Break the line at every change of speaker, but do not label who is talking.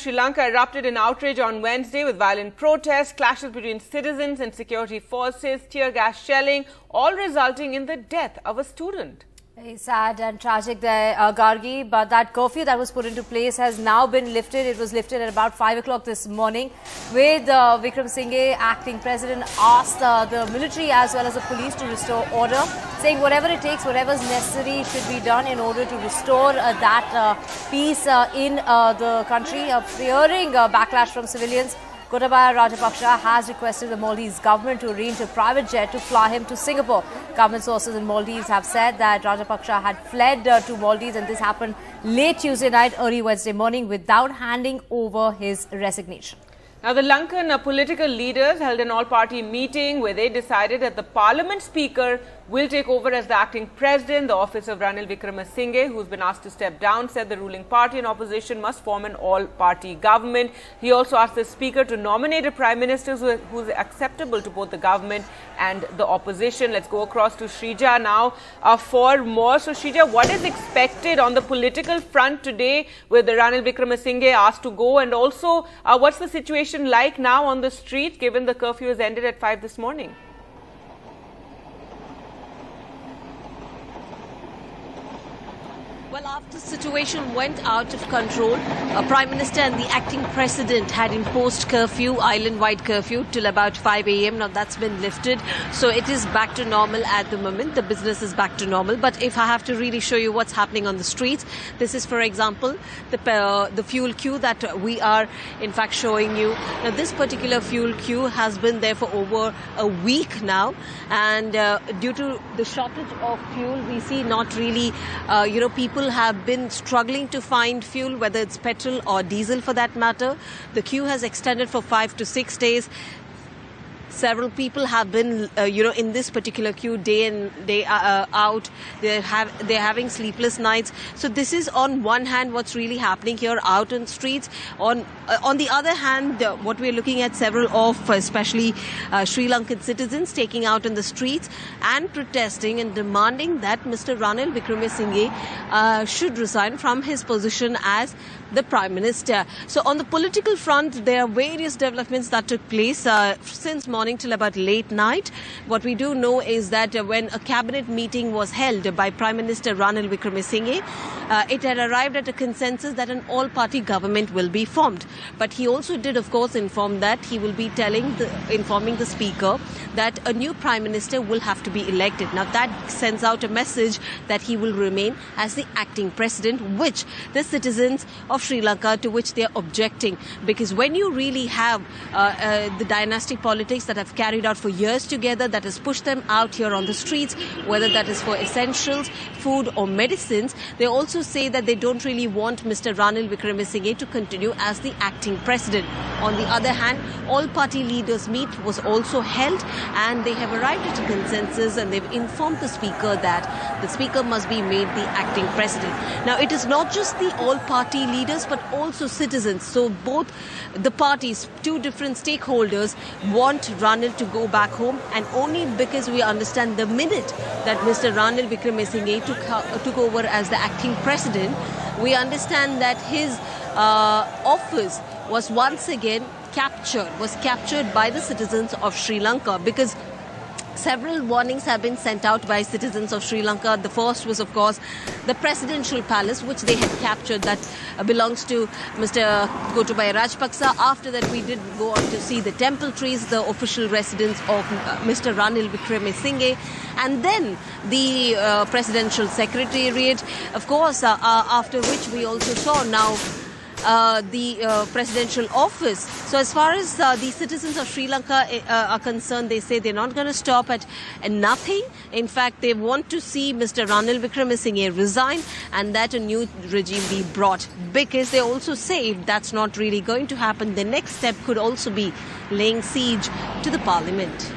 Sri Lanka erupted in outrage on Wednesday with violent protests, clashes between citizens and security forces, tear gas shelling, all resulting in the death of a student.
Very sad and tragic there, Gargi, but that curfew that was put into place has now been lifted. It was lifted at about 5 o'clock this morning, with Wickremesinghe, acting president, asked the military as well as the police to restore order, saying whatever it takes, whatever is necessary should be done in order to restore that peace in the country, fearing backlash from civilians. Gotabaya Rajapaksa has requested the Maldives government to arrange a private jet to fly him to Singapore. Government sources in Maldives have said that Rajapaksa had fled to Maldives, and this happened late Tuesday night, early Wednesday morning, without handing over his resignation.
Now, the Lankan political leaders held an all-party meeting where they decided that the Parliament Speaker will take over as the acting president. The office of Ranil Wickremesinghe, who's been asked to step down, said the ruling party and opposition must form an all-party government. He also asked the Speaker to nominate a Prime Minister who is acceptable to both the government and the opposition. Let's go across to Shrija now for more. So, Shrija, what is expected on the political front today with Ranil Wickremesinghe asked to go, and also what's the situation like now on the street given the curfew has ended at 5 this morning?
Well, after the situation went out of control, Prime Minister and the acting president had imposed curfew, island-wide curfew, till about 5 a.m. Now that's been lifted, so it is back to normal at the moment. The business is back to normal. But if I have to really show you what's happening on the streets, this is, for example, the fuel queue that we are, in fact, showing you. Now, this particular fuel queue has been there for over a week now, and due to the shortage of fuel, we see not really, people have been struggling to find fuel, whether it's petrol or diesel for that matter. The queue has extended for 5 to 6 days. Several people have been, in this particular queue day in, day out. They're having sleepless nights. So this is on one hand what's really happening here out on streets. On the other hand, what we're looking at, several of especially Sri Lankan citizens taking out on the streets and protesting and demanding that Mr. Ranil Wickremesinghe should resign from his position as the Prime Minister. So on the political front, there are various developments that took place since morning till about late night. What we do know is that when a cabinet meeting was held by Prime Minister Ranil Wickremesinghe, it had arrived at a consensus that an all-party government will be formed. But he also did, of course, inform that he will be informing the Speaker that a new Prime Minister will have to be elected. Now that sends out a message that he will remain as the acting president, which the citizens of Sri Lanka, to which they are objecting, because when you really have the dynastic politics that have carried out for years together, that has pushed them out here on the streets, whether that is for essentials, food or medicines, they also say that they don't really want Mr. Ranil Wickremesinghe to continue as the acting president. On the other hand, all party leaders meet was also held, and they have arrived at a consensus, and they've informed the Speaker that the Speaker must be made the acting president. Now, it is not just the all party leaders but also citizens. So both the parties, two different stakeholders, want Ranil to go back home, and only because we understand the minute that Mr. Ranil Wickremesinghe took over as the acting president, we understand that his office was once again captured by the citizens of Sri Lanka, because several warnings have been sent out by citizens of Sri Lanka. The first was, of course, the presidential palace, which they had captured, that belongs to Mr. Gotabaya Rajapaksa. After that, we did go on to see the temple trees, the official residence of Mr. Ranil Wickremesinghe, and then the presidential secretariat, of course, after which we also saw now the presidential office. So as far as the citizens of Sri Lanka are concerned, they say they're not going to stop at nothing. In fact, they want to see Mr. Ranil Wickremesinghe resign and that a new regime be brought, because they also say if that's not really going to happen, the next step could also be laying siege to the parliament.